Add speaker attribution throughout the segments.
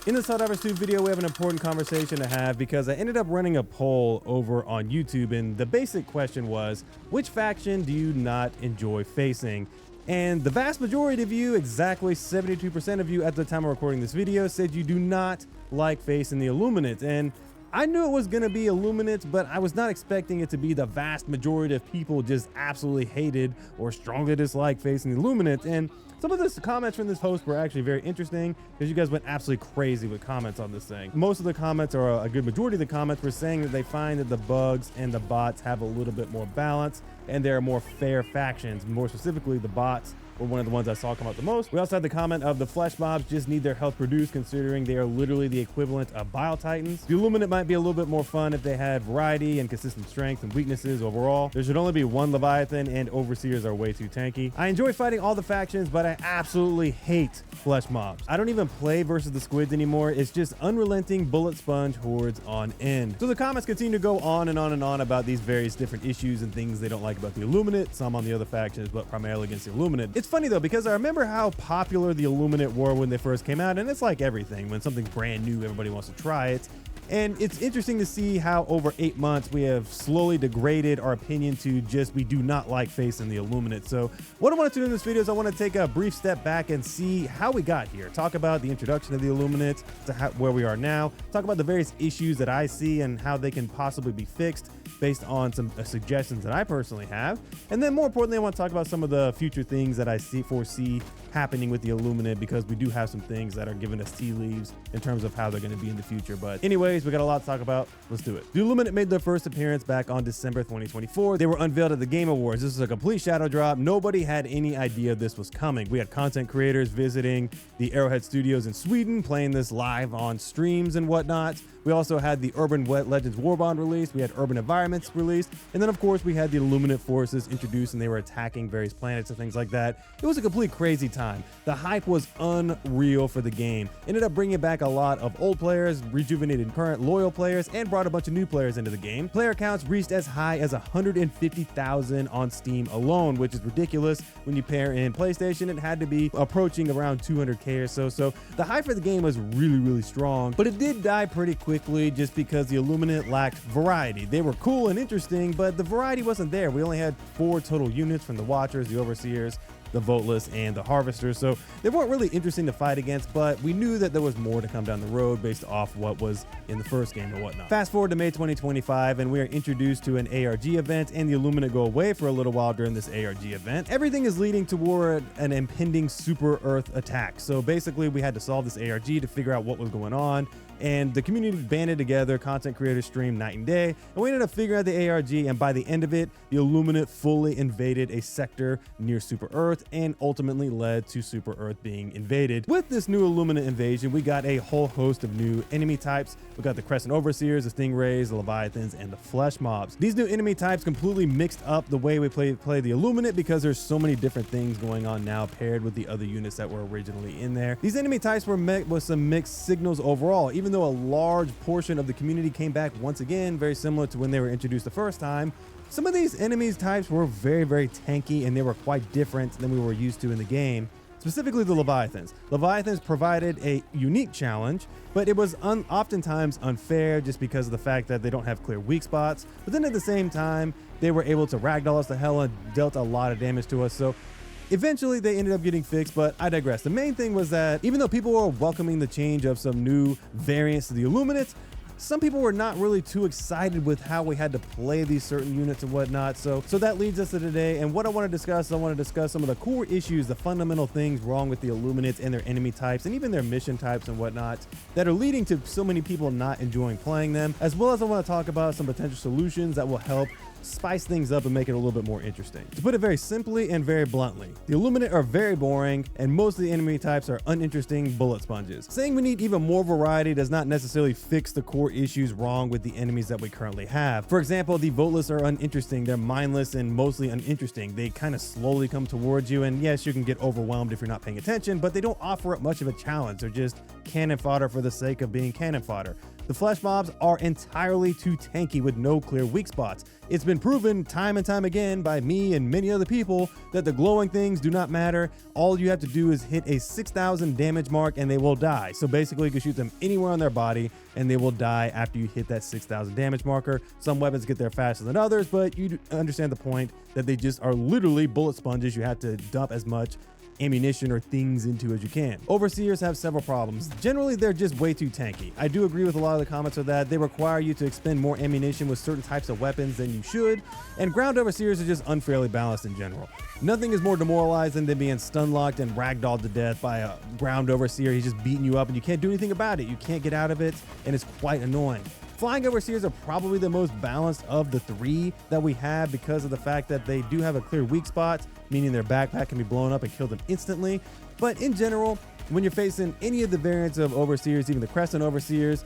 Speaker 1: In this Helldivers 2 video, we have an important conversation to have because I ended up running a poll over on YouTube, and the basic question was, which faction do you not enjoy facing? And the vast majority of you, exactly 72% of you at the time of recording this video, said you do not like facing the Illuminate. And I knew it was going to be Illuminates, but I was not expecting it to be the vast majority of people just absolutely hated or strongly disliked facing the Illuminates. And some of the comments from this post were actually very interesting because you guys went absolutely crazy with comments on this thing. Most of the comments, or a good majority of the comments, were saying that they find that the bugs and the bots have a little bit more balance and they're more fair factions. More specifically, the bots were one of the ones I saw come out the most. We also had the comment of the flesh mobs just need their health produced, considering they are literally the equivalent of Bile Titans. The Illuminate might be a little bit more fun if they had variety and consistent strengths and weaknesses overall. There should only be one Leviathan, and Overseers are way too tanky. I enjoy fighting all the factions, but I absolutely hate flesh mobs. I don't even play versus the squids anymore. It's just unrelenting bullet sponge hordes on end. So the comments continue to go on and on and on about these various different issues and things they don't like about the Illuminate, some on the other factions, but primarily against the Illuminate. It's funny though, because I remember how popular the Illuminate were when they first came out, and it's like everything. When something's brand new, everybody wants to try it. And it's interesting to see how over 8 months we have slowly degraded our opinion to just we do not like facing the Illuminate. So what I want to do in this video is I want to take a brief step back and see how we got here. Talk about the introduction of the Illuminate to where we are now. Talk about the various issues that I see and how they can possibly be fixed based on some suggestions that I personally have. And then more importantly, I want to talk about some of the future things that I foresee happening with the Illuminate, because we do have some things that are giving us tea leaves in terms of how they're going to be in the future. But anyways, we got a lot to talk about. Let's do it. The Illuminate made their first appearance back on December 2024. They were unveiled at the Game Awards. This is a complete shadow drop. Nobody had any idea this was coming. We had content creators visiting the Arrowhead Studios in Sweden, playing this live on streams and whatnot. We also had the Urban Legends Warbond released. We had Urban Environments released. And then, of course, we had the Illuminate forces introduced, and they were attacking various planets and things like that. It was a complete crazy time. The hype was unreal for the game. Ended up bringing back a lot of old players, rejuvenated current loyal players, and brought a bunch of new players into the game. Player counts reached as high as 150,000 on Steam alone, which is ridiculous. When you pair in PlayStation, it had to be approaching around 200K or so. So the hype for the game was really, really strong, but it did die pretty quickly just because the Illuminate lacked variety. They were cool and interesting, but the variety wasn't there. We only had 4 total units from the Watchers, the Overseers, the Voteless, and the Harvesters, so they weren't really interesting to fight against, but we knew that there was more to come down the road based off what was in the first game and whatnot. Fast forward to May 2025, and we are introduced to an ARG event, and the Illuminate go away for a little while during this ARG event. Everything is leading toward an impending super Earth attack, so basically we had to solve this ARG to figure out what was going on, and the community banded together, content creators streamed night and day, and we ended up figuring out the ARG, and by the end of it, the Illuminate fully invaded a sector near Super Earth and ultimately led to Super Earth being invaded. With this new Illuminate invasion, we got a whole host of new enemy types. We got the Crescent Overseers, the Stingrays, the Leviathans, and the Flesh Mobs. These new enemy types completely mixed up the way we play the Illuminate, because there's so many different things going on now paired with the other units that were originally in there. These enemy types were met with some mixed signals overall, even though a large portion of the community came back once again, very similar to when they were introduced the first time. Some of these enemies types were very, very tanky, and they were quite different than we were used to in the game. Specifically the Leviathans. Leviathans provided a unique challenge, but it was oftentimes unfair just because of the fact that they don't have clear weak spots. But then at the same time, they were able to ragdoll us to hell and dealt a lot of damage to us. So eventually they ended up getting fixed, but I digress. The main thing was that even though people were welcoming the change of some new variants to the Illuminates, some people were not really too excited with how we had to play these certain units and whatnot. So that leads us to today. And what I want to discuss some of the core issues, the fundamental things wrong with the Illuminates and their enemy types, and even their mission types and whatnot, that are leading to so many people not enjoying playing them, as well as I want to talk about some potential solutions that will help spice things up and make it a little bit more interesting. To put it very simply and very bluntly, the Illuminate are very boring, and most of the enemy types are uninteresting bullet sponges. Saying we need even more variety does not necessarily fix the core issues wrong with the enemies that we currently have. For example, the Voteless are uninteresting. They're mindless and mostly uninteresting. They kind of slowly come towards you, and yes, you can get overwhelmed if you're not paying attention, but they don't offer up much of a challenge. They're just cannon fodder for the sake of being cannon fodder. The flesh mobs are entirely too tanky with no clear weak spots. It's been proven time and time again by me and many other people that the glowing things do not matter. All you have to do is hit a 6,000 damage mark and they will die. So basically you can shoot them anywhere on their body and they will die after you hit that 6,000 damage marker. Some weapons get there faster than others, but you understand the point that they just are literally bullet sponges. You have to dump as much ammunition or things into as you can. Overseers have several problems. Generally, they're just way too tanky. I do agree with a lot of the comments with that. They require you to expend more ammunition with certain types of weapons than you should, and ground overseers are just unfairly balanced in general. Nothing is more demoralizing than being stun locked and ragdolled to death by a ground overseer. He's just beating you up and you can't do anything about it. You can't get out of it, and it's quite annoying. Flying overseers are probably the most balanced of the three that we have because of the fact that they do have a clear weak spot, meaning their backpack can be blown up and kill them instantly. But in general, when you're facing any of the variants of overseers, even the crescent overseers,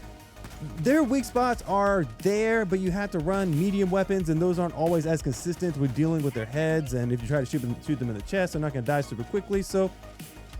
Speaker 1: their weak spots are there, but you have to run medium weapons, and those aren't always as consistent with dealing with their heads. And if you try to shoot them in the chest, they're not going to die super quickly. So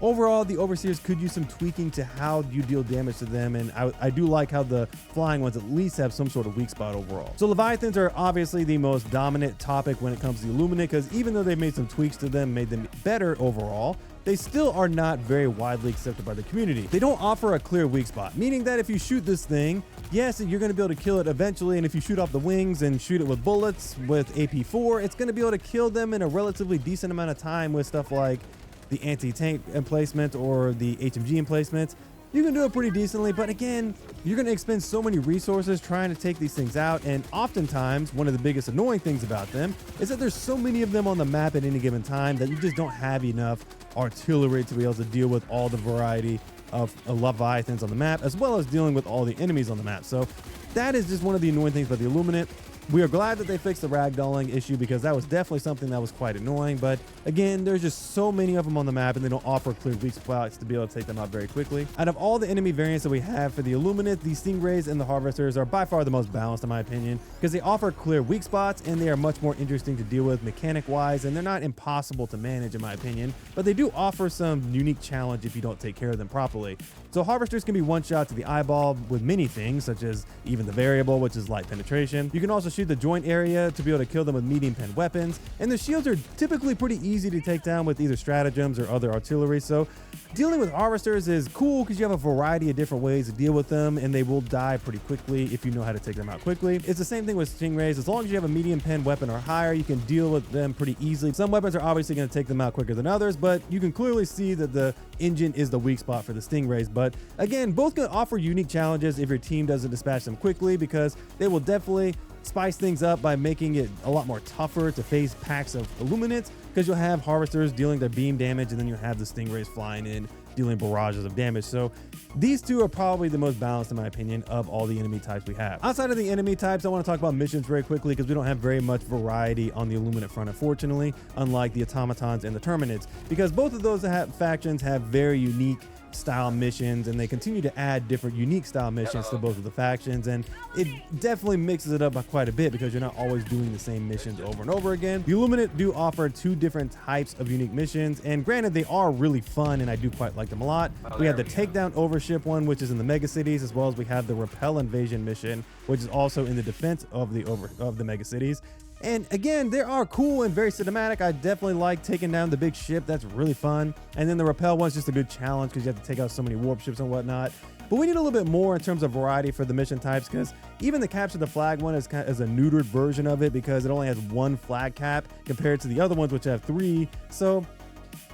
Speaker 1: overall, the overseers could use some tweaking to how you deal damage to them, and I do like how the flying ones at least have some sort of weak spot overall. So Leviathans are obviously the most dominant topic when it comes to the Illuminate, because even though they've made some tweaks to them, made them better overall, they still are not very widely accepted by the community. They don't offer a clear weak spot, meaning that if you shoot this thing, yes, you're going to be able to kill it eventually, and if you shoot off the wings and shoot it with bullets with AP4, it's going to be able to kill them in a relatively decent amount of time with stuff like the anti-tank emplacement or the HMG emplacement. You can do it pretty decently, but again, you're going to expend so many resources trying to take these things out, and oftentimes one of the biggest annoying things about them is that there's so many of them on the map at any given time that you just don't have enough artillery to be able to deal with all the variety of Leviathans on the map, as well as dealing with all the enemies on the map. So that is just one of the annoying things about the Illuminate. We are glad that they fixed the ragdolling issue because that was definitely something that was quite annoying. But again, there's just so many of them on the map and they don't offer clear weak spots to be able to take them out very quickly. Out of all the enemy variants that we have for the Illuminate, the Stingrays and the Harvesters are by far the most balanced in my opinion because they offer clear weak spots and they are much more interesting to deal with mechanic wise, and they're not impossible to manage in my opinion, but they do offer some unique challenge if you don't take care of them properly. So Harvesters can be one shot to the eyeball with many things, such as even the variable, which is light penetration. You can also shoot the joint area to be able to kill them with medium pen weapons, and the shields are typically pretty easy to take down with either stratagems or other artillery. So dealing with Harvesters is cool because you have a variety of different ways to deal with them, and they will die pretty quickly if you know how to take them out quickly. It's the same thing with Stingrays. As long as you have a medium pen weapon or higher, you can deal with them pretty easily. Some weapons are obviously going to take them out quicker than others, but you can clearly see that the engine is the weak spot for the Stingrays. But again, both can offer unique challenges if your team doesn't dispatch them quickly, because they will definitely spice things up by making it a lot more tougher to face packs of Illuminates, because you'll have Harvesters dealing their beam damage and then you'll have the Stingrays flying in dealing barrages of damage. So these two are probably the most balanced in my opinion of all the enemy types we have. Outside of the enemy types, I want to talk about missions very quickly because we don't have very much variety on the Illuminate front, unfortunately, unlike the Automatons and the Terminids, because both of those factions have very unique style missions, and they continue to add different unique style missions to both of the factions, and it definitely mixes it up by quite a bit because you're not always doing the same missions over and over again. The Illuminate do offer two different types of unique missions, and granted they are really fun and I do quite like them a lot. We have the takedown overship one, which is in the mega cities, as well as we have the repel invasion mission, which is also in the defense of the mega cities. And again, they are cool and very cinematic. I definitely like taking down the big ship. That's really fun. And then the repel one's just a good challenge because you have to take out so many warp ships and whatnot. But we need a little bit more in terms of variety for the mission types, because even the capture the flag one is a neutered version of it because it only has one flag cap compared to the other ones which have three. So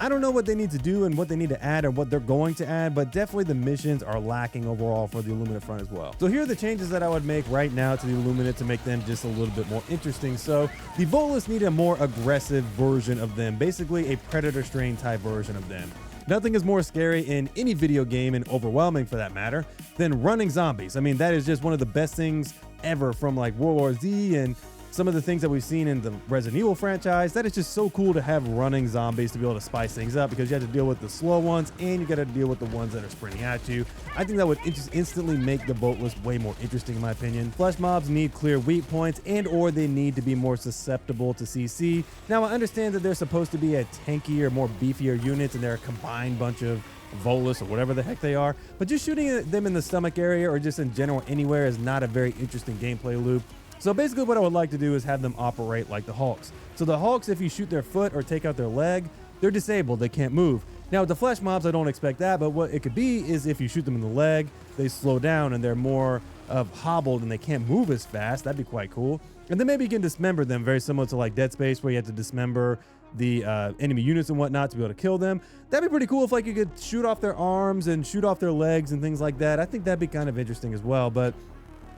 Speaker 1: I don't know what they need to do and what they need to add or what they're going to add, but definitely the missions are lacking overall for the Illuminate front as well. So here are the changes that I would make right now to the Illuminate to make them just a little bit more interesting. So the Volus need a more aggressive version of them, basically a Predator Strain type version of them. Nothing is more scary in any video game, and overwhelming for that matter, than running zombies. I mean, that is just one of the best things ever from like World War Z and some of the things that we've seen in the Resident Evil franchise. That is just so cool to have running zombies to be able to spice things up, because you have to deal with the slow ones and you got to deal with the ones that are sprinting at you. I think that would just instantly make the boat list way more interesting in my opinion. Flesh mobs need clear weak points and or they need to be more susceptible to CC. Now I understand that they're supposed to be a tankier, more beefier units and they're a combined bunch of Volus or whatever the heck they are. But just shooting them in the stomach area or just in general anywhere is not a very interesting gameplay loop. So basically what I would like to do is have them operate like the Hulks. So the Hulks, if you shoot their foot or take out their leg, they're disabled, they can't move. Now with the flesh mobs, I don't expect that, but what it could be is if you shoot them in the leg, they slow down and they're more hobbled and they can't move as fast. That'd be quite cool. And then maybe you can dismember them, very similar to like Dead Space, where you have to dismember the enemy units and whatnot to be able to kill them. That'd be pretty cool if like you could shoot off their arms and shoot off their legs and things like that. I think that'd be kind of interesting as well. But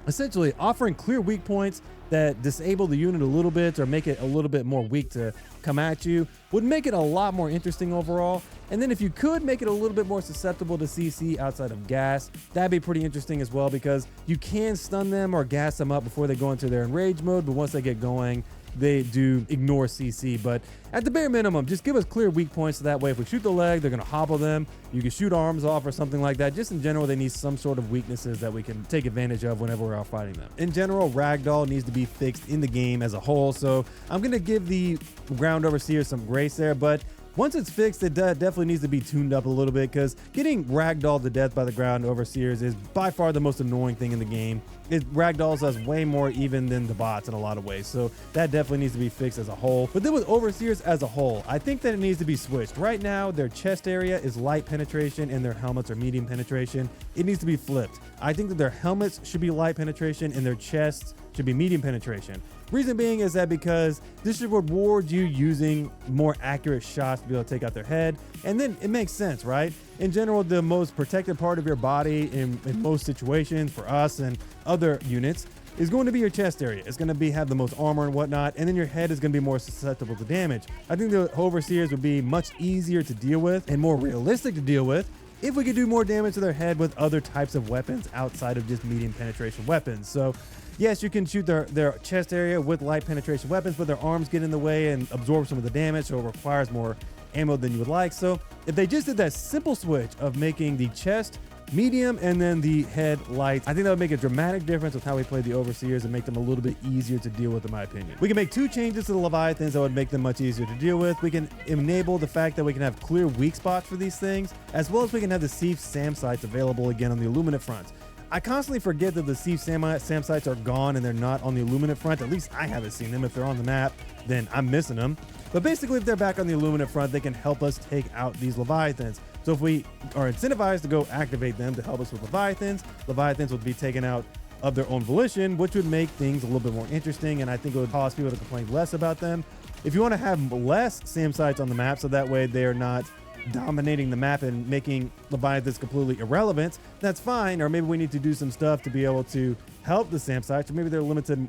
Speaker 1: essentially offering clear weak points that disable the unit a little bit or make it a little bit more weak to come at you would make it a lot more interesting overall. And then if you could make it a little bit more susceptible to CC outside of gas, that'd be pretty interesting as well, because you can stun them or gas them up before they go into their enrage mode, but once they get going, they do ignore CC. But at the bare minimum, just give us clear weak points, so that way if we shoot the leg, they're going to hobble them. You can shoot arms off or something like that. Just in general, they need some sort of weaknesses that we can take advantage of whenever we're out fighting them. In general, Ragdoll needs to be fixed in the game as a whole, so I'm going to give the Ground Overseer some grace there, but once it's fixed, it definitely needs to be tuned up a little bit, because getting ragdolled to death by the Ground Overseers is by far the most annoying thing in the game. It ragdolls us way more even than the bots in a lot of ways, so that definitely needs to be fixed as a whole. But then with Overseers as a whole, I think that it needs to be switched. Right now, their chest area is light penetration and their helmets are medium penetration. It needs to be flipped. I think that their helmets should be light penetration and their chests should be medium penetration. Reason being is that because this should reward you using more accurate shots to be able to take out their head, and then it makes sense, right? In general, the most protected part of your body in most situations for us and other units is going to be your chest area. It's going to have the most armor and whatnot, and then your head is going to be more susceptible to damage. I think the Overseers would be much easier to deal with and more realistic to deal with if we could do more damage to their head with other types of weapons outside of just medium penetration weapons. So yes, you can shoot their chest area with light penetration weapons, but their arms get in the way and absorb some of the damage, so it requires more ammo than you would like. So if they just did that simple switch of making the chest medium and then the head light, I think that would make a dramatic difference with how we play the Overseers and make them a little bit easier to deal with, in my opinion. We can make 2 changes to the Leviathans that would make them much easier to deal with. We can enable the fact that we can have clear weak spots for these things, as well as we can have the Siege SAM sites available again on the Illuminate front. I constantly forget that the Siege SAM sites are gone and they're not on the Illuminate front. At least I haven't seen them. If they're on the map, then I'm missing them. But basically, if they're back on the Illuminate front, they can help us take out these Leviathans. So if we are incentivized to go activate them to help us with Leviathans, Leviathans would be taken out of their own volition, which would make things a little bit more interesting, and I think it would cause people to complain less about them. If you want to have less SAM sites on the map, so that way they're not dominating the map and making Leviathans completely irrelevant, that's fine. Or maybe we need to do some stuff to be able to help the SAM sites, or maybe they're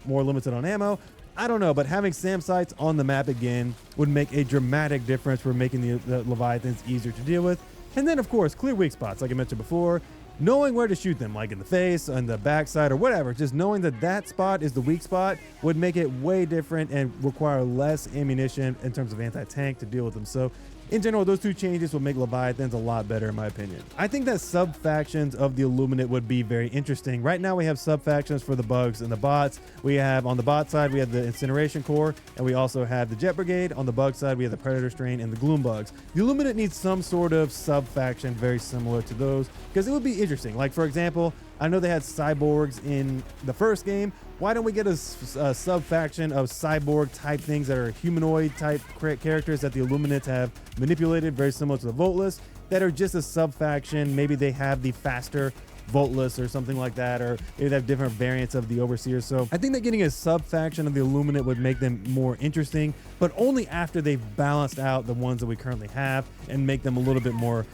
Speaker 1: more limited on ammo. I don't know, but having SAM sites on the map again would make a dramatic difference for making the Leviathans easier to deal with. And then, of course, clear weak spots, like I mentioned before. Knowing where to shoot them, like in the face, on the backside, or whatever, just knowing that that spot is the weak spot would make it way different and require less ammunition in terms of anti-tank to deal with them. So in general, those 2 changes will make Leviathans a lot better, in my opinion. I think that sub-factions of the Illuminate would be very interesting. Right now, we have sub-factions for the bugs and the bots. We have, on the bot side, we have the Incineration Corps, and we also have the Jet Brigade. On the bug side, we have the Predator Strain and the Gloom Bugs. The Illuminate needs some sort of sub-faction very similar to those, because it would be interesting. Like, for example, I know they had cyborgs in the first game. Why don't we get a sub-faction of cyborg-type things that are humanoid-type characters that the Illuminates have manipulated, very similar to the Voltless, that are just a sub-faction? Maybe they have the faster Voltless or something like that, or maybe they have different variants of the Overseers. So I think that getting a sub-faction of the Illuminate would make them more interesting, but only after they've balanced out the ones that we currently have and make them a little bit more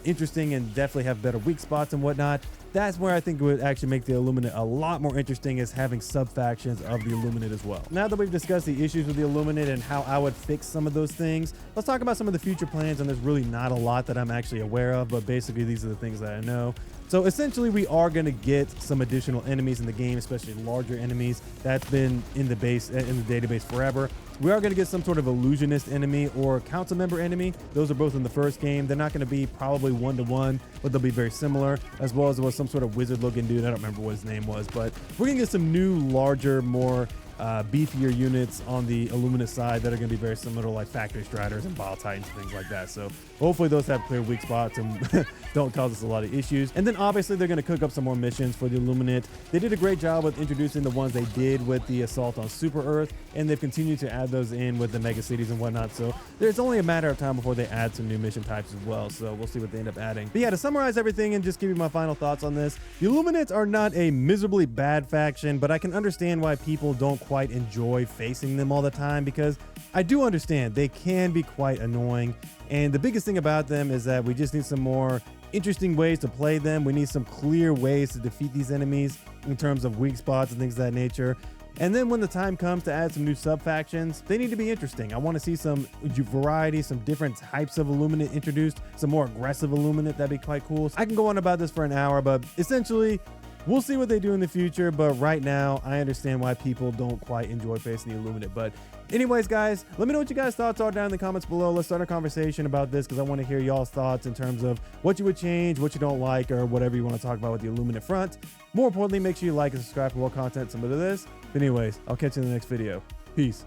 Speaker 1: interesting and definitely have better weak spots and whatnot. That's where I think it would actually make the Illuminate a lot more interesting, is having sub-factions of the Illuminate as well. Now that we've discussed the issues with the Illuminate and how I would fix some of those things, let's talk about some of the future plans. And there's really not a lot that I'm actually aware of, but basically these are the things that I know. So essentially, we are going to get some additional enemies in the game, especially larger enemies. That's been in the database forever. We are going to get some sort of illusionist enemy or council member enemy. Those are both in the first game. They're not going to be probably 1-to-1, but they'll be very similar, as well as some sort of wizard looking dude. I don't remember what his name was, but we're going to get some new, larger, more beefier units on the Illuminate side that are going to be very similar to like Factory Striders and Bile Titans and things like that. So hopefully those have clear weak spots and don't cause us a lot of issues. And then obviously they're going to cook up some more missions for the Illuminate. They did a great job with introducing the ones they did with the assault on Super Earth, and they've continued to add those in with the mega cities and whatnot. So there's only a matter of time before they add some new mission types as well. So we'll see what they end up adding. But yeah, to summarize everything and just give you my final thoughts on this, the Illuminates are not a miserably bad faction, but I can understand why people don't quite enjoy facing them all the time, because I do understand they can be quite annoying. And the biggest thing about them is that we just need some more interesting ways to play them. We need some clear ways to defeat these enemies in terms of weak spots and things of that nature. And then when the time comes to add some new sub-factions, they need to be interesting. I want to see some variety, some different types of Illuminate introduced, some more aggressive Illuminate. That'd be quite cool. I can go on about this for an hour, but essentially, we'll see what they do in the future. But right now, I understand why people don't quite enjoy facing the Illuminate. But anyways, guys, let me know what you guys' thoughts are down in the comments below. Let's start a conversation about this, because I want to hear y'all's thoughts in terms of what you would change, what you don't like, or whatever you want to talk about with the Illuminate front. More importantly, make sure you like and subscribe for more content similar to this. But anyways, I'll catch you in the next video. Peace.